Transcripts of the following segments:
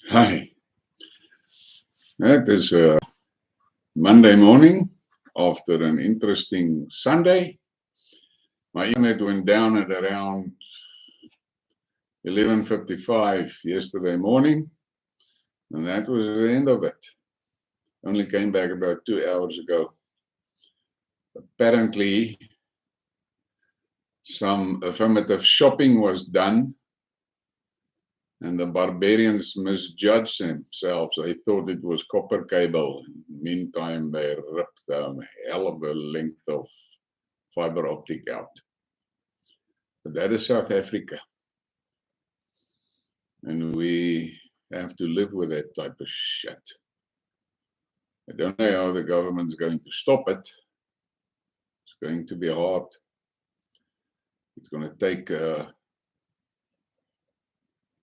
Hi, it is a Monday morning after an interesting Sunday. My internet went down at around 11:55 yesterday morning, and that was the end of it. Only came back about 2 hours ago. Apparently, some affirmative shopping was done, and the barbarians misjudged themselves. They thought it was copper cable. Meantime, they ripped a hell of a length of fiber optic out. But that is South Africa. And we have to live with that type of shit. I don't know how the government's going to stop it. It's going to be hard. It's going to take a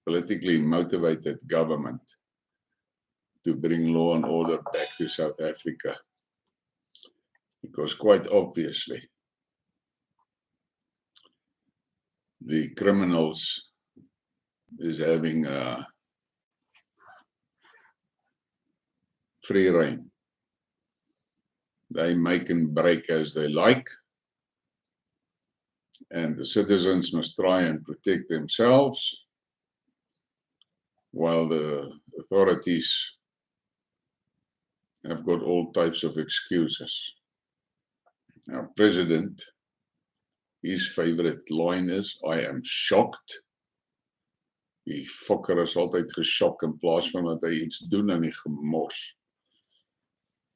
politically motivated government to bring law and order back to South Africa. Because quite obviously, the criminals is having free rein. They make and break as they like, and the citizens must try and protect themselves, while the authorities have got all types of excuses. Our president, his favorite line is, I am shocked. Die fokker is altyd geshok in plaas van dat hy iets doen aan die gemors.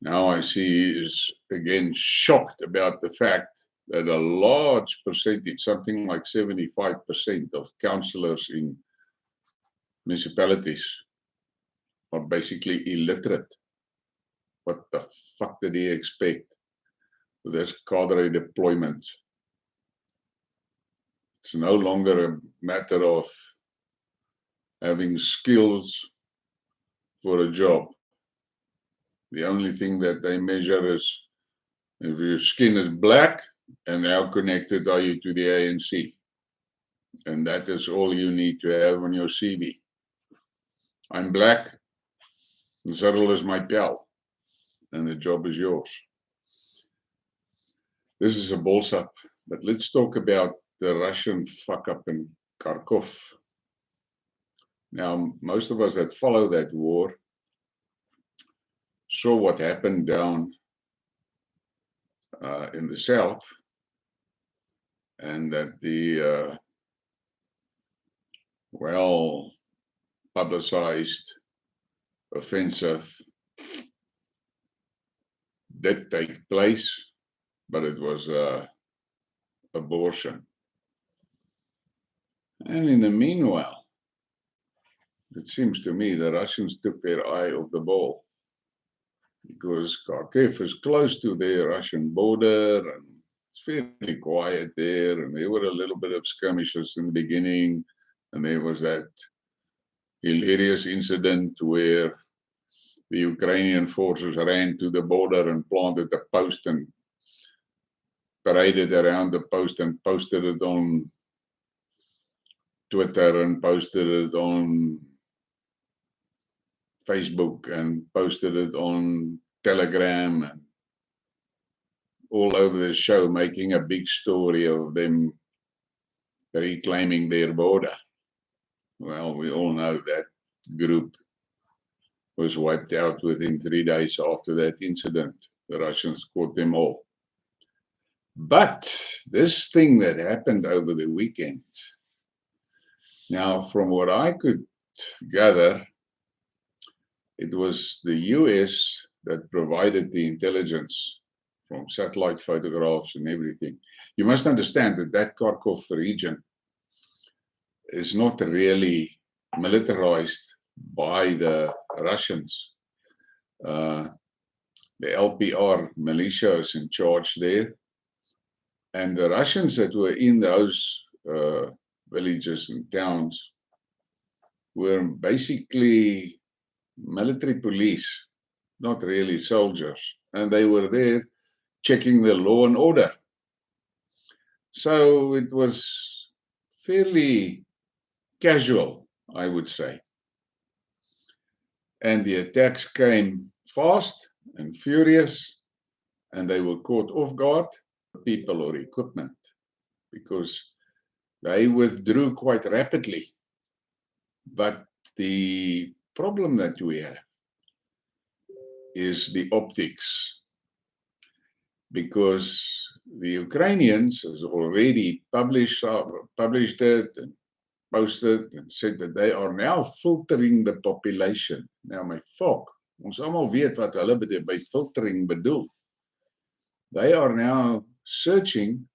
Now I see he is again shocked about the fact that a large percentage, something like 75% of councillors in municipalities are basically illiterate. What the fuck did he expect with this cadre deployment? It's no longer a matter of having skills for a job. The only thing that they measure is if your skin is black and how connected are you to the ANC. And that is all you need to have on your CV. I'm black, and Cyril is my pal, and the job is yours. This is a balls up, but let's talk about the Russian fuck up in Kharkov. Now, most of us that follow that war saw what happened down in the south, and that the well-publicized offensive did take place, but it was abortion. And in the meanwhile, it seems to me the Russians took their eye off the ball, because Kharkiv is close to the Russian border and it's fairly quiet there, and there were a little bit of skirmishes in the beginning, and there was that hilarious incident where the Ukrainian forces ran to the border and planted a post and paraded around the post and posted it on Twitter and posted it on Facebook and posted it on Telegram and all over the show, making a big story of them reclaiming their border. Well, we all know that group was wiped out within 3 days after that incident. The Russians caught them all. But this thing that happened over the weekend, now from what I could gather, it was the US that provided the intelligence from satellite photographs and everything. You must understand that that Kharkov region is not really militarized by the Russians. The LPR militia is in charge there. And the Russians that were in those villages and towns were basically military police, not really soldiers. And they were there checking the law and order. So it was fairly casual, I would say. And the attacks came fast and furious, and they were caught off guard, people or equipment, because they withdrew quite rapidly. But the problem that we have is the optics, because the Ukrainians has already published it and posted and said that they are now filtering the population. Now my folk, ons almal weet wat hulle by filtering bedoel. They are now searching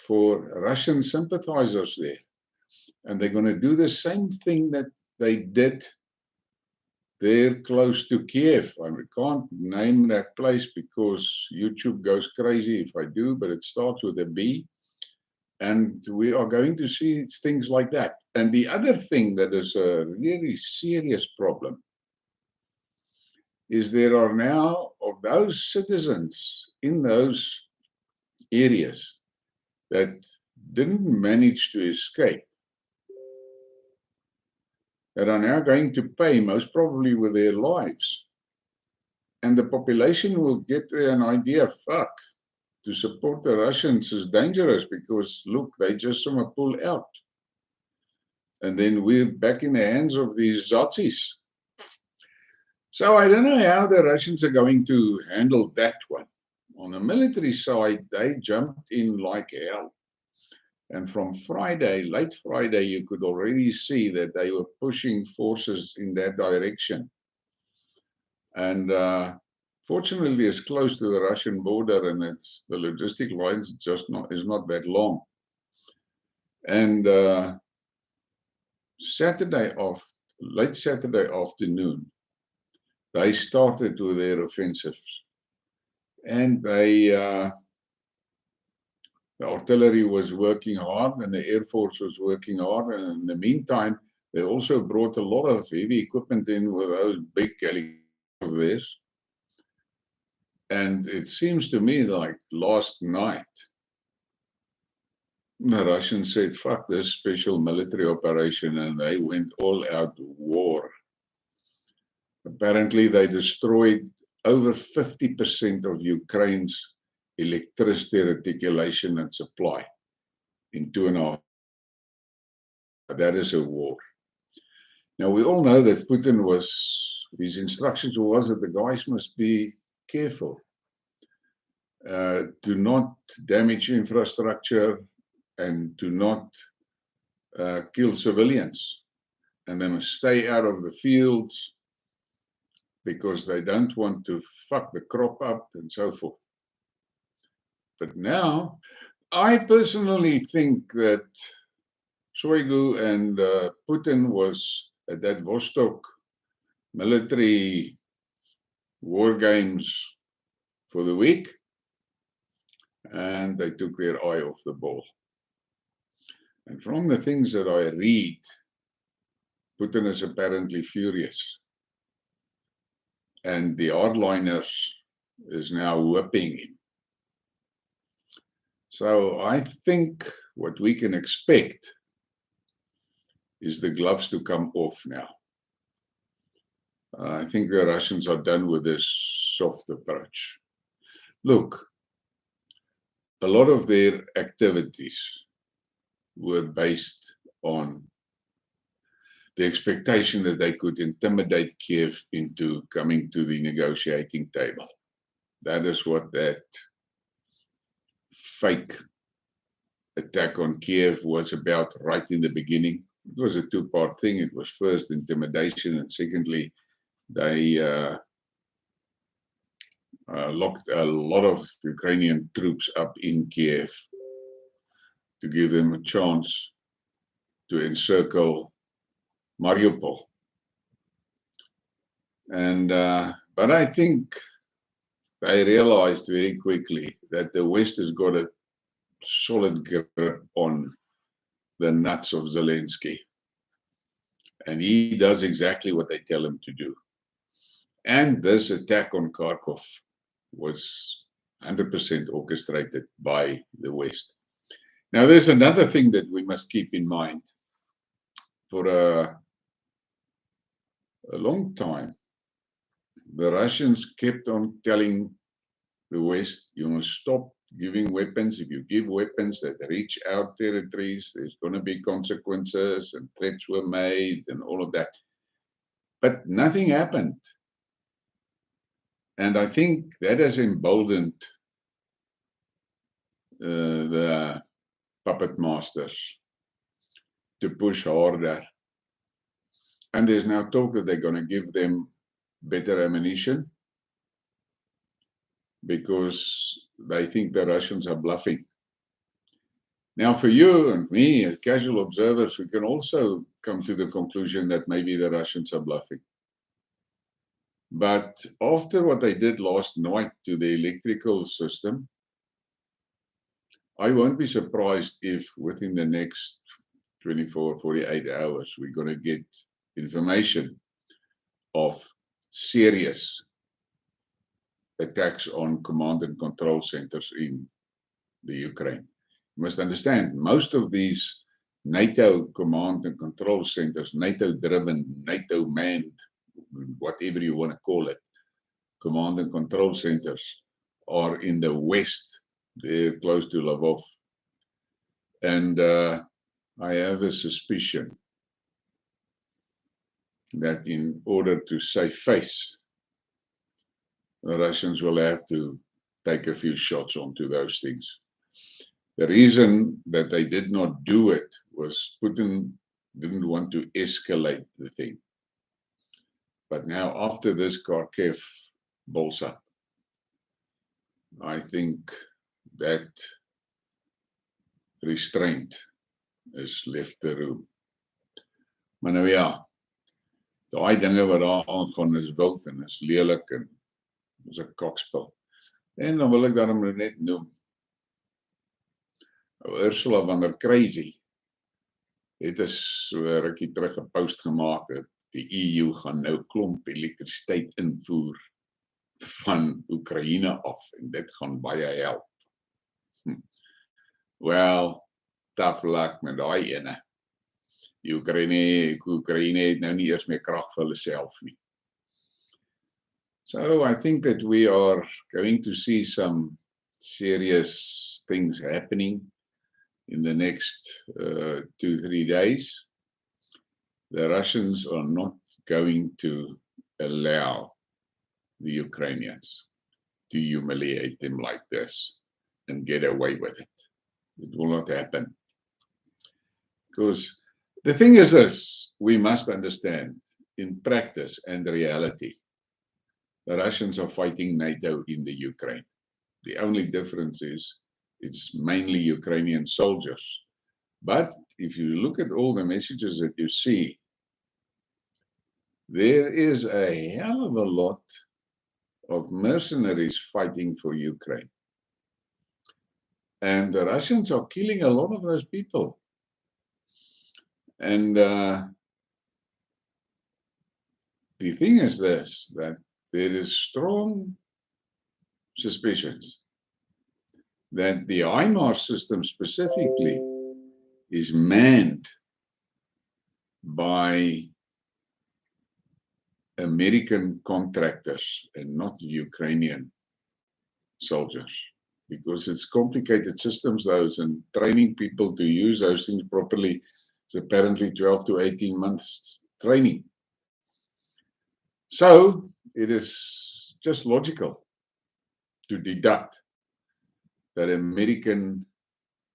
for Russian sympathizers there. And they're going to do the same thing that they did there close to Kiev. I can't name that place because YouTube goes crazy if I do, but it starts with a B. And we are going to see things like that. And the other thing that is a really serious problem is there are now, of those citizens in those areas that didn't manage to escape, that are now going to pay, most probably with their lives. And the population will get an idea, fuck, to support the Russians is dangerous because, look, they just want to pull out. And then we're back in the hands of these Nazis. So I don't know how the Russians are going to handle that one. On the military side, they jumped in like hell. And from Friday, late Friday, you could already see that they were pushing forces in that direction. And fortunately, it's close to the Russian border, and it's the logistic lines just is not that long. And late Saturday afternoon, they started with their offensives, and the artillery was working hard, and the Air Force was working hard. And in the meantime, they also brought a lot of heavy equipment in with those big helicopters of theirs. And it seems to me like last night, the Russians said, fuck this special military operation, and they went all out war. Apparently, they destroyed over 50% of Ukraine's electricity reticulation and supply in 2.5. That is a war. Now, we all know that Putin his instructions was that the guys must be careful, to not damage infrastructure and to not kill civilians. And they must stay out of the fields because they don't want to fuck the crop up and so forth. But now, I personally think that Shoigu and Putin was at that Vostok military war games for the week, and they took their eye off the ball. And from the things that I read, Putin is apparently furious. And the hardliners is now whipping him. So I think what we can expect is the gloves to come off now. I think the Russians are done with this soft approach. Look, a lot of their activities were based on the expectation that they could intimidate Kiev into coming to the negotiating table. That is what that fake attack on Kiev was about right in the beginning. It was a two-part thing. It was first intimidation, and secondly, they locked a lot of Ukrainian troops up in Kiev to give them a chance to encircle Mariupol. And but I think they realized very quickly that the West has got a solid grip on the nuts of Zelensky. And he does exactly what they tell him to do. And this attack on Kharkov was 100% orchestrated by the West. Now, there's another thing that we must keep in mind. For a long time, the Russians kept on telling the West, you must stop giving weapons. If you give weapons that reach our territories, there's going to be consequences, and threats were made and all of that. But nothing happened. And I think that has emboldened the puppet masters to push harder. And there's now talk that they're going to give them better ammunition because they think the Russians are bluffing. Now, for you and me, as casual observers, we can also come to the conclusion that maybe the Russians are bluffing. But after what they did last night to the electrical system, I won't be surprised if within the next 24, 48 hours, we're going to get information of serious attacks on command and control centers in the Ukraine. You must understand, most of these NATO command and control centers, NATO-driven, NATO-manned, whatever you want to call it, command and control centers are in the west. They're close to Lvov. And I have a suspicion that in order to save face, the Russians will have to take a few shots onto those things. The reason that they did not do it was Putin didn't want to escalate the thing. But now, after this Kharkiv balls up, I think that restraint is left the room. Maar nou ja, daai dinge wat daar aangaan is wild en is lelik en is 'n kokspel. En dan wil ek daarom net noem, Ursula van der Crazy het so rukkie terug 'n post gemaak dat die EU gaan nou klomp elektrisiteit invoer van Oekraïne af en dit gaan baie help. Well, tough luck met daai ene. Oekraïne het nou nie eers meer krag vir hulle self nie. So I think that we are going to see some serious things happening in the next 2-3 days. The Russians are not going to allow the Ukrainians to humiliate them like this and get away with it. It will not happen. Because the thing is this, we must understand, in practice and reality, the Russians are fighting NATO in the Ukraine. The only difference is it's mainly Ukrainian soldiers. But if you look at all the messages that you see, there is a hell of a lot of mercenaries fighting for Ukraine. And the Russians are killing a lot of those people. And the thing is this, that there is strong suspicions that the HIMARS system specifically is manned by American contractors and not Ukrainian soldiers, because it's complicated systems, those, and training people to use those things properly is apparently 12 to 18 months training. So it is just logical to deduct that American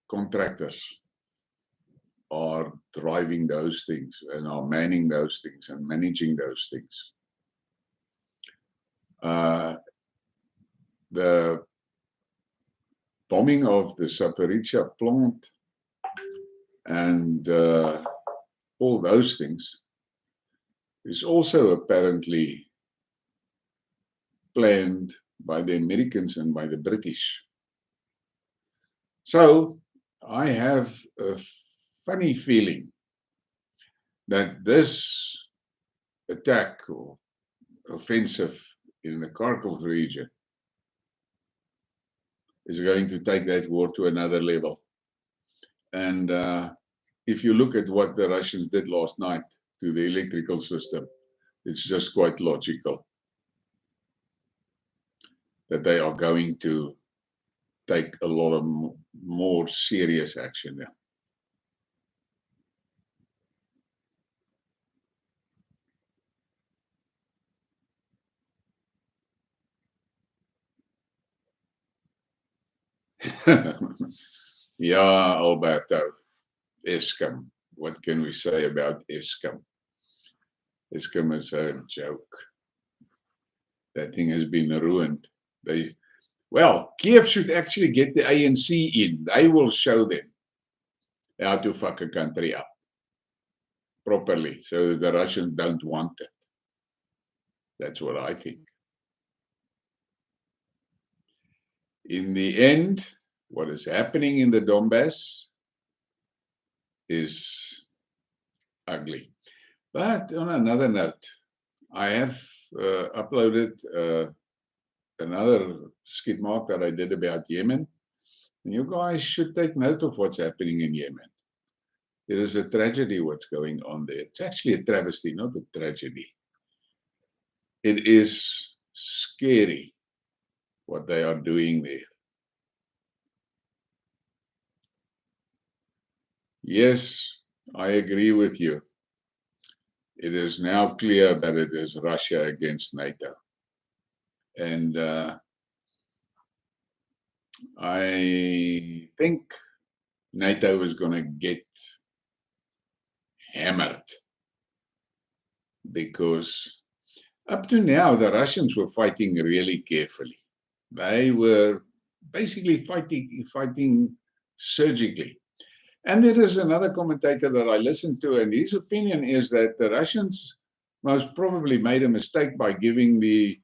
contractors are driving those things and are manning those things and managing those things. The bombing of the Zaporizhzhia plant and all those things is also apparently planned by the Americans and by the British. So I have a funny feeling that this attack or offensive in the Kharkiv region is going to take that war to another level. And if you look at what the Russians did last night to the electrical system, It's just quite logical that they are going to take a lot of more serious action now. Yeah, Alberto, Eskom. What can we say about Eskom? Eskom is a joke. That thing has been ruined. Well, Kiev should actually get the ANC in. They will show them how to fuck a country up properly so that the Russians don't want it. That's what I think. In the end, what is happening in the Donbass is ugly. But on another note, I have uploaded another Skidmark that I did about Yemen. And you guys should take note of what's happening in Yemen. It is a tragedy what's going on there. It's actually a travesty, not a tragedy. It is scary what they are doing there. Yes, I agree with you. It is now clear that it is Russia against NATO. And I think NATO is going to get hammered because up to now, the Russians were fighting really carefully. They were basically fighting surgically. And there is another commentator that I listened to, and his opinion is that the Russians most probably made a mistake by giving the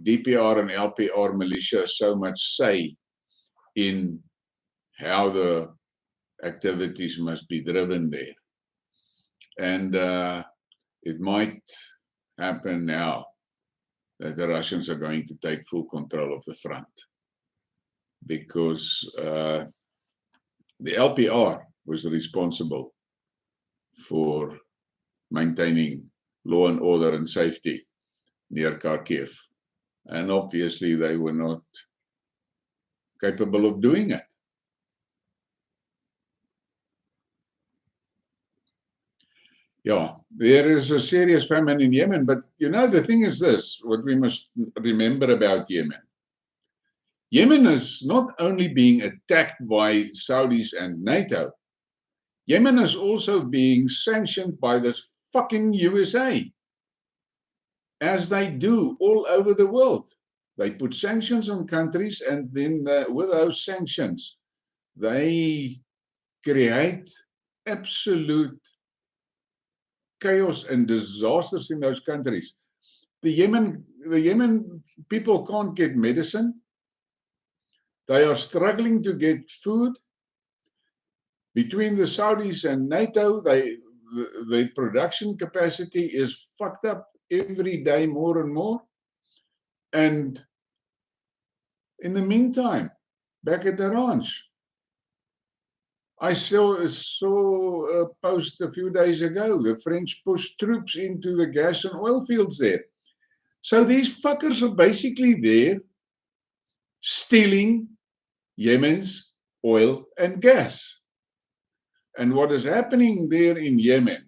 DPR and LPR militia so much say in how the activities must be driven there. And it might happen now that the Russians are going to take full control of the front because the LPR was responsible for maintaining law and order and safety near Kharkiv. And obviously they were not capable of doing it. Yeah, there is a serious famine in Yemen, but you know, the thing is this, what we must remember about Yemen. Yemen is not only being attacked by Saudis and NATO, Yemen is also being sanctioned by the fucking USA, as they do all over the world. They put sanctions on countries, and then with those sanctions, they create absolute chaos and disasters in those countries. The Yemen people can't get medicine. They are struggling to get food. Between the Saudis and NATO, the production capacity is fucked up every day more and more. And in the meantime, back at the ranch, I saw a post a few days ago. The French pushed troops into the gas and oil fields there. So these fuckers are basically there stealing Yemen's oil and gas. And what is happening there in Yemen,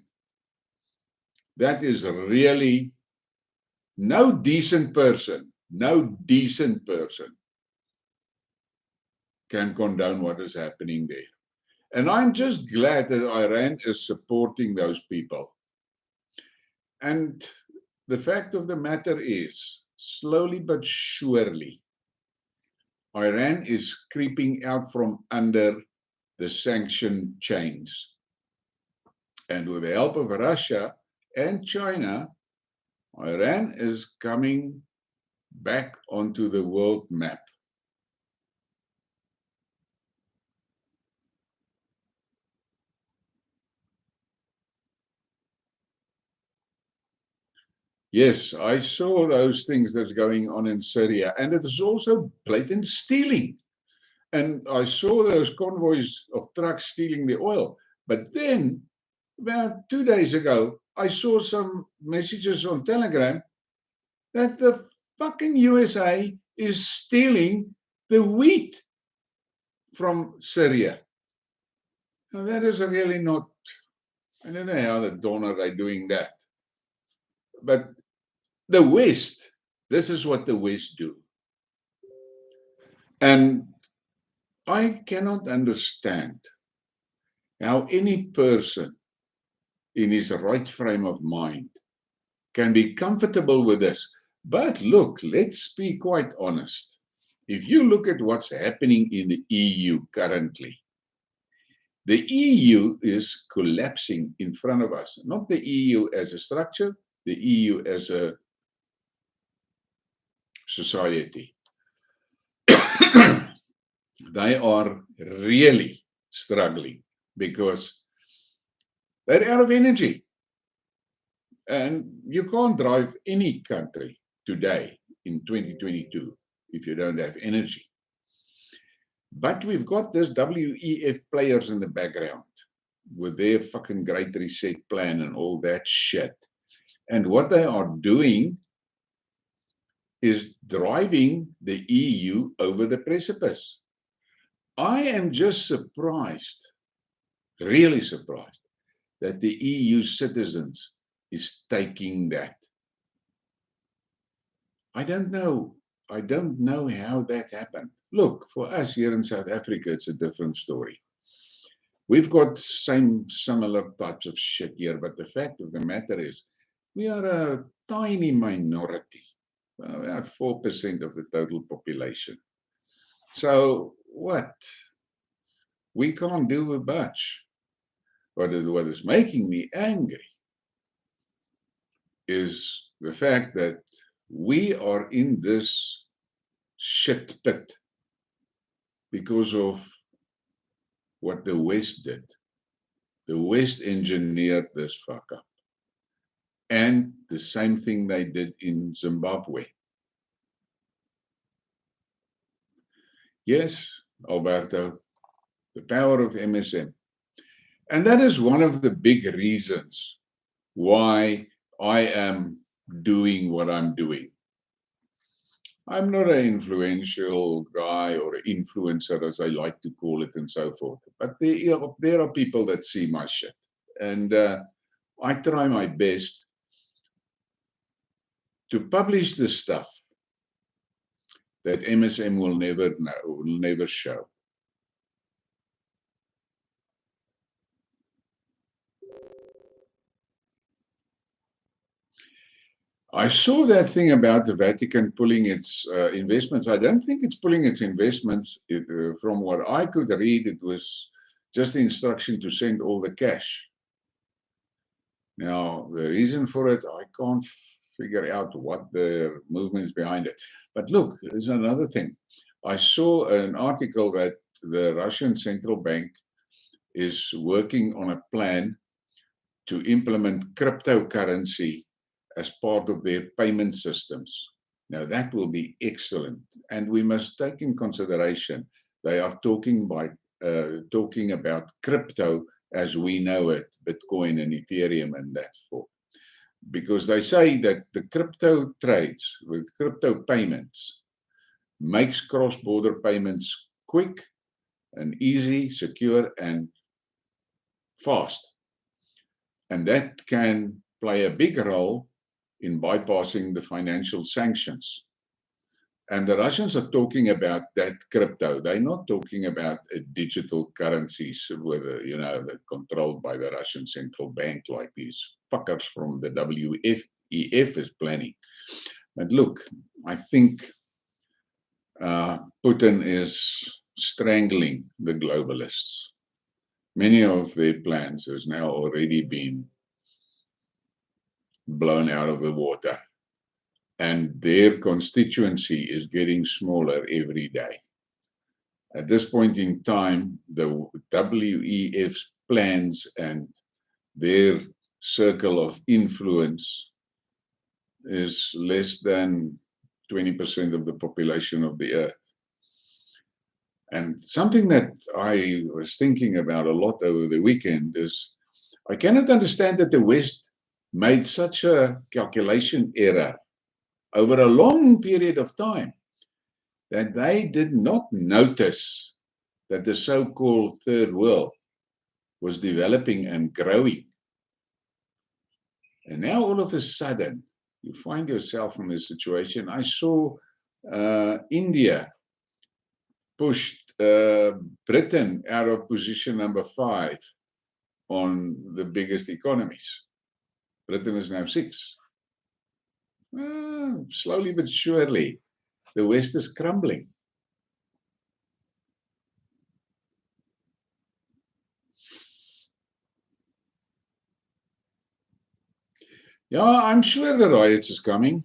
that is really no decent person can condone what is happening there. And I'm just glad that Iran is supporting those people. And the fact of the matter is, slowly but surely, Iran is creeping out from under the sanction chains. And with the help of Russia and China, Iran is coming back onto the world map. Yes, I saw those things that's going on in Syria, and it is also blatant stealing. And I saw those convoys of trucks stealing the oil. But then, about 2 days ago, I saw some messages on Telegram that the fucking USA is stealing the wheat from Syria. Now, that is really not, I don't know how the donor are doing that. But the West, this is what the West do. And I cannot understand how any person in his right frame of mind can be comfortable with this. But look, let's be quite honest. If you look at what's happening in the EU currently, the EU is collapsing in front of us. Not the EU as a structure, the EU as a society. They are really struggling because they're out of energy. And you can't drive any country today in 2022 if you don't have energy. But we've got this WEF players in the background with their fucking Great Reset plan and all that shit. And what they are doing is driving the EU over the precipice. I am just surprised, really surprised, that the EU citizens is taking that. I don't know how that happened. Look, for us here in South Africa, it's a different story. We've got similar types of shit here, but the fact of the matter is, we are a tiny minority, about 4% of the total population. So what? We can't do much. What is making me angry is the fact that we are in this shit pit because of what the West did. The West engineered this fuck up. And the same thing they did in Zimbabwe. Yes, Alberto, the power of MSM. And that is one of the big reasons why I am doing what I'm doing. I'm not an influential guy or an influencer, as I like to call it, and so forth. But there are people that see my shit. And I try my best to publish the stuff that MSM will never know, will never show. I saw that thing about the Vatican pulling its investments. I don't think it's pulling its investments. From what I could read, it was just the instruction to send all the cash. Now, the reason for it, I can't figure out what the movement is behind it. But look, there's another thing. I saw an article that the Russian central bank is working on a plan to implement cryptocurrency as part of their payment systems. Now, that will be excellent. And we must take in consideration, they are talking about crypto as we know it, Bitcoin and Ethereum and that forth. Because they say that the crypto trades, with crypto payments, makes cross-border payments quick and easy, secure, and fast. And that can play a big role in bypassing the financial sanctions. And the Russians are talking about that crypto. They're not talking about digital currencies with, that controlled by the Russian central bank like these fuckers from the WEF is planning. But look, I think Putin is strangling the globalists. Many of their plans has now already been blown out of the water, and their constituency is getting smaller every day. At this point in time, the WEF's plans and their circle of influence is less than 20% of the population of the earth. And something that I was thinking about a lot over the weekend is I cannot understand that the West made such a calculation error over a long period of time that they did not notice that the so-called third world was developing and growing. And now all of a sudden, you find yourself in this situation. I saw India pushed Britain out of position number 5 on the biggest economies. Britain is now 6. Slowly but surely, the West is crumbling. Yeah, I'm sure the riots is coming.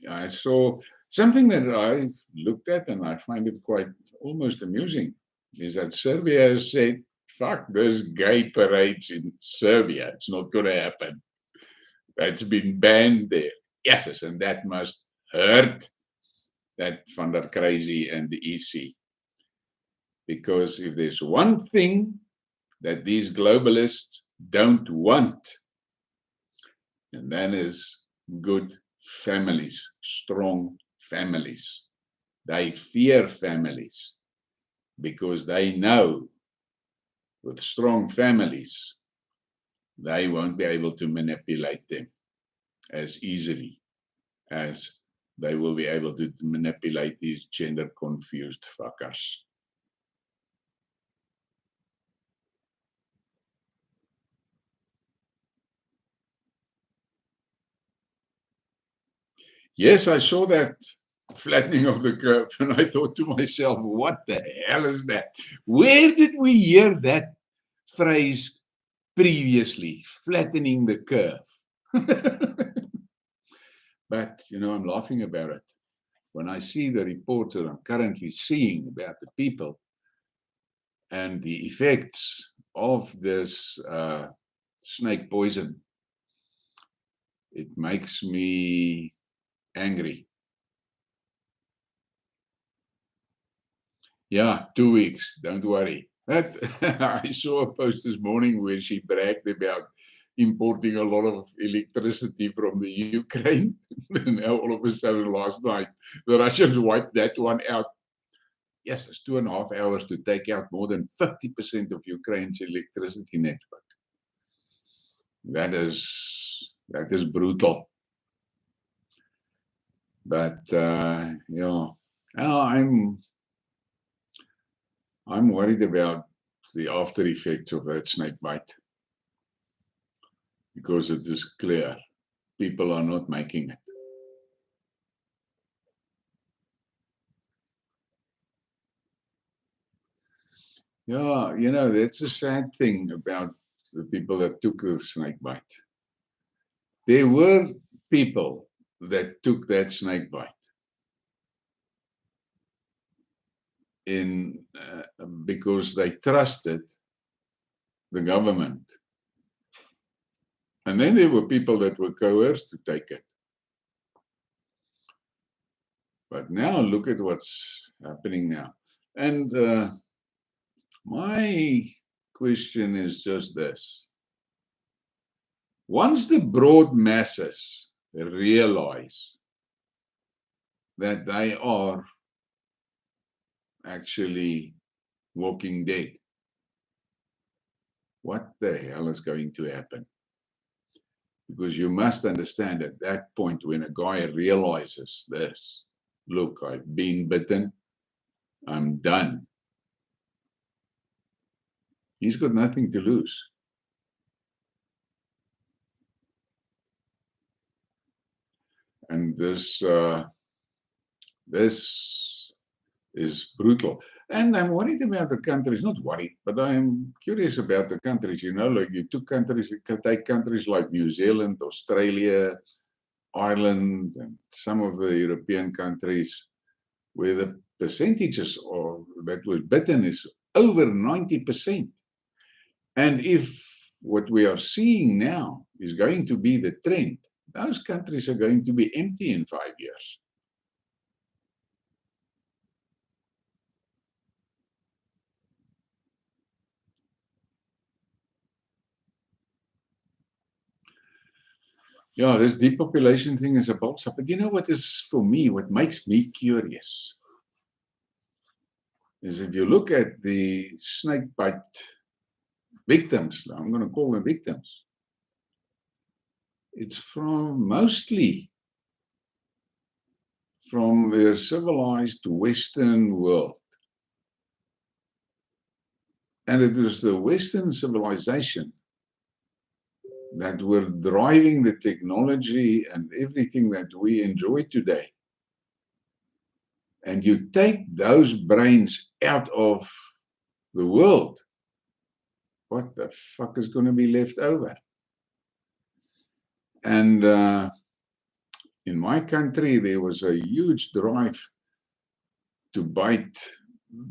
I saw something that I looked at and I find it quite almost amusing, is that Serbia has said, fuck, there's gay parades in Serbia. It's not going to happen. That's been banned there. Yes, and that must hurt that Van der Crazy and the EC. Because if there's one thing that these globalists don't want, and that is good families, strong families. They fear families because they know with strong families, they won't be able to manipulate them as easily as they will be able to manipulate these gender confused fuckers. Yes, I saw that flattening of the curve and I thought to myself, what the hell is that? Where did we hear that phrase previously, flattening the curve? But, you know, I'm laughing about it. When I see the reports that I'm currently seeing about the people and the effects of this snake poison, it makes me angry. Yeah, 2 weeks, don't worry. I saw a post this morning where she bragged about importing a lot of electricity from the Ukraine. And now all of a sudden last night, the Russians wiped that one out. Yes, it's 2.5 hours to take out more than 50% of Ukraine's electricity network. That is brutal. But yeah, I'm worried about the after effects of that snake bite, because it is clear people are not making it. Yeah, you know, that's a sad thing about the people that took the snake bite. There were people that took that snake bite in because they trusted the government. And then there were people that were coerced to take it. But now look at what's happening now. And my question is just this. Once the broad masses realize that they are actually walking dead, what the hell is going to happen? Because you must understand at that point, when a guy realizes this, look, I've been bitten, I'm done. He's got nothing to lose. And this is brutal. And I'm worried about the countries, not worried, but I'm curious about the countries. You know, like you took countries, you can take countries like New Zealand, Australia, Ireland, and some of the European countries where the percentages that was bitten is over 90%. And if what we are seeing now is going to be the trend, those countries are going to be empty in 5 years. Yeah, this depopulation thing is a bullshit. But you know what is, for me, what makes me curious is if you look at the snake bite victims, I'm going to call them victims, it's from mostly from the civilized Western world. And it was the Western civilization that were driving the technology and everything that we enjoy today. And you take those brains out of the world, what the fuck is going to be left over? And in my country, there was a huge drive to bite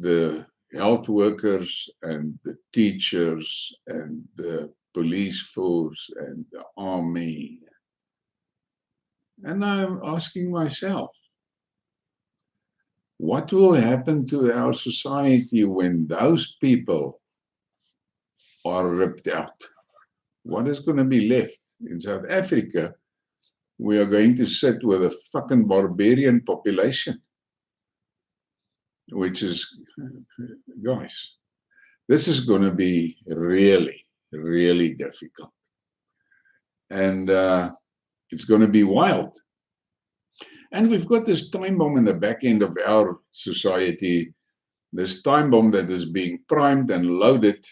the health workers and the teachers and the police force and the army. And I'm asking myself, what will happen to our society when those people are ripped out? What is going to be left? In South Africa, we are going to sit with a fucking barbarian population, which is, guys, this is going to be really, really difficult. And it's going to be wild. And we've got this time bomb in the back end of our society, this time bomb that is being primed and loaded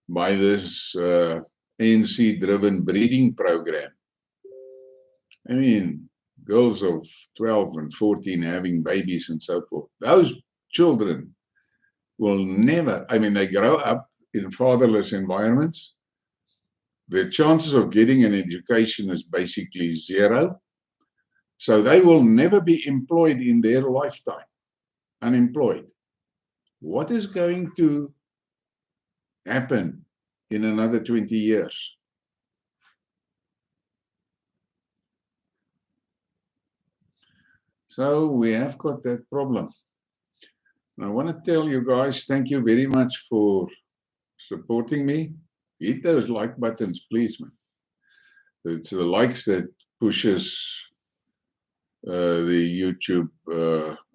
by this ANC-driven breeding program. I mean, girls of 12 and 14 having babies and so forth. Those children will never, I mean, they grow up in fatherless environments. The chances of getting an education is basically zero. So they will never be employed in their lifetime, unemployed. What is going to happen in another 20 years? So we have got that problem. And I want to tell you guys, thank you very much for supporting me. Hit those like buttons, please, man. It's the likes that pushes the YouTube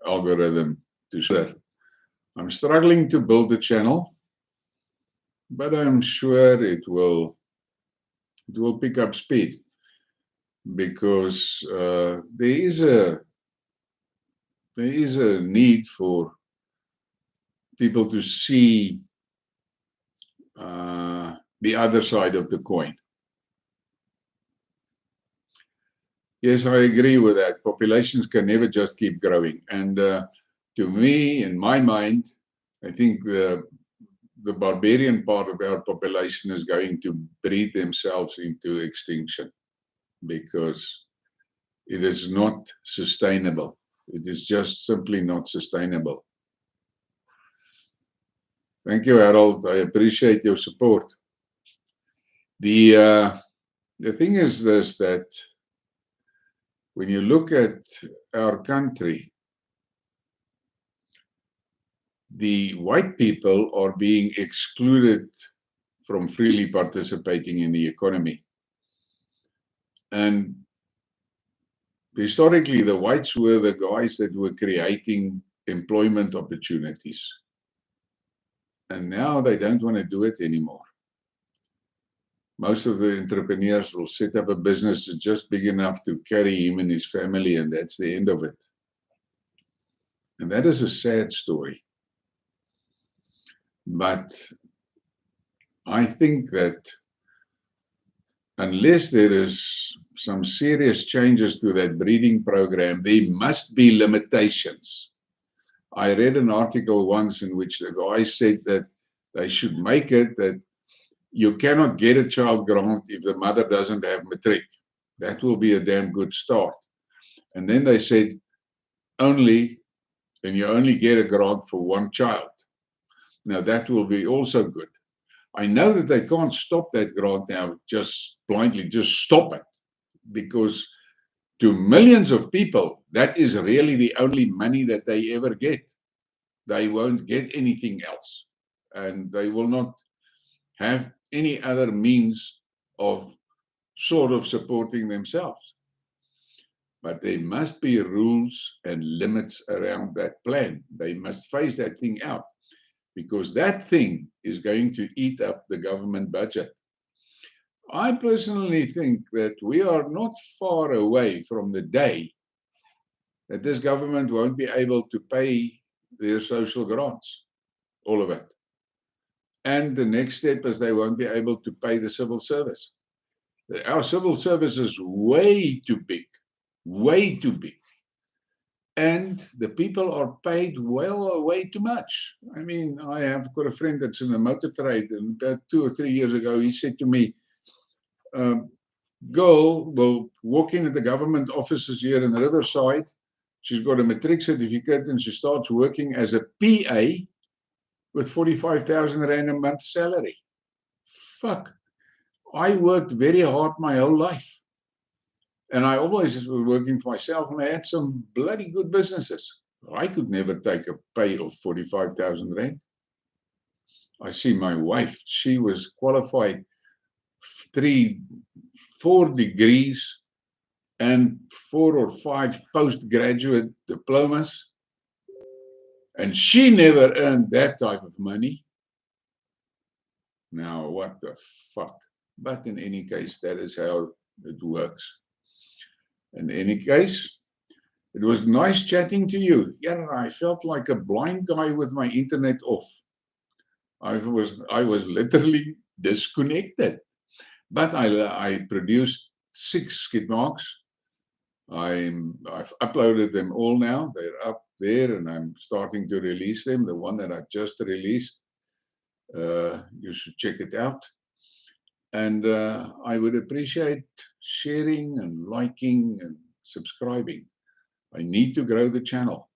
algorithm to share. I'm struggling to build the channel, but I'm sure it will pick up speed, because there is a need for people to see the other side of the coin. Yes, I agree with that. Populations can never just keep growing. And to me, in my mind, I think the barbarian part of our population is going to breed themselves into extinction, because it is not sustainable. It is just simply not sustainable. Thank you, Harold. I appreciate your support. The thing is this, that when you look at our country, the white people are being excluded from freely participating in the economy. And historically, the whites were the guys that were creating employment opportunities. And now they don't want to do it anymore. Most of the entrepreneurs will set up a business that's just big enough to carry him and his family, and that's the end of it. And that is a sad story. But I think that unless there is some serious changes to that breeding program, there must be limitations. I read an article once in which the guy said that they should make it that you cannot get a child grant if the mother doesn't have matric. That will be a damn good start. And then they said you only get a grant for one child. Now that will be also good. I know that they can't stop that grant now, just blindly, just stop it, because to millions of people, that is really the only money that they ever get. They won't get anything else, and they will not have any other means of sort of supporting themselves. But there must be rules and limits around that plan. They must phase that thing out, because that thing is going to eat up the government budget. I personally think that we are not far away from the day that this government won't be able to pay their social grants, all of it. And the next step is they won't be able to pay the civil service. Our civil service is way too big, way too big. And the people are paid well, way too much. I mean, I have got a friend that's in the motor trade, and about 2 or 3 years ago, he said to me, girl will walk in at the government offices here in Riverside. She's got a matric certificate and she starts working as a PA with 45,000 Rand a month salary. Fuck. I worked very hard my whole life. And I always was working for myself, and I had some bloody good businesses. I could never take a pay of 45,000 Rand. I see my wife, she was qualified 4 degrees and 4 or 5 postgraduate diplomas. And she never earned that type of money. Now, what the fuck? But in any case, that is how it works. In any case, it was nice chatting to you. Yeah, I felt like a blind guy with my internet off. I was literally disconnected. But I produced 6 Skidmarks. I've uploaded them all now. They're up there, and I'm starting to release them. The one that I just released, you should check it out. And I would appreciate sharing and liking and subscribing. I need to grow the channel.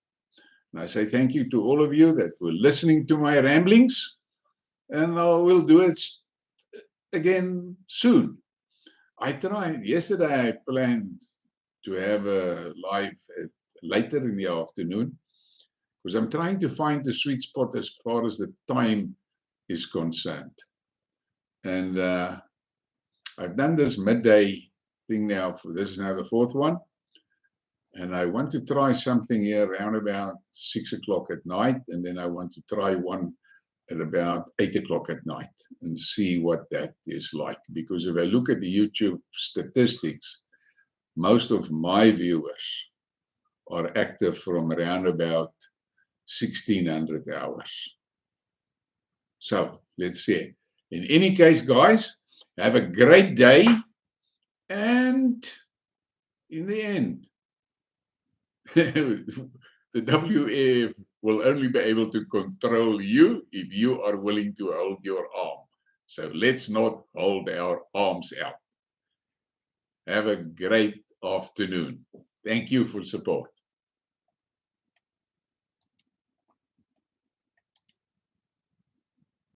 And I say thank you to all of you that were listening to my ramblings. And I will do it again soon. Yesterday I planned to have a live later in the afternoon, because I'm trying to find the sweet spot as far as the time is concerned. And I've done this midday thing now. This is now the 4th one. And I want to try something here around about 6 o'clock at night. And then I want to try one at about 8 o'clock at night and see what that is like. Because if I look at the YouTube statistics, most of my viewers are active from around about 1600 hours. So let's see. In any case, guys, have a great day. And in the end, the WF will only be able to control you if you are willing to hold your arm. So let's not hold our arms out. Have a great afternoon. Thank you for support.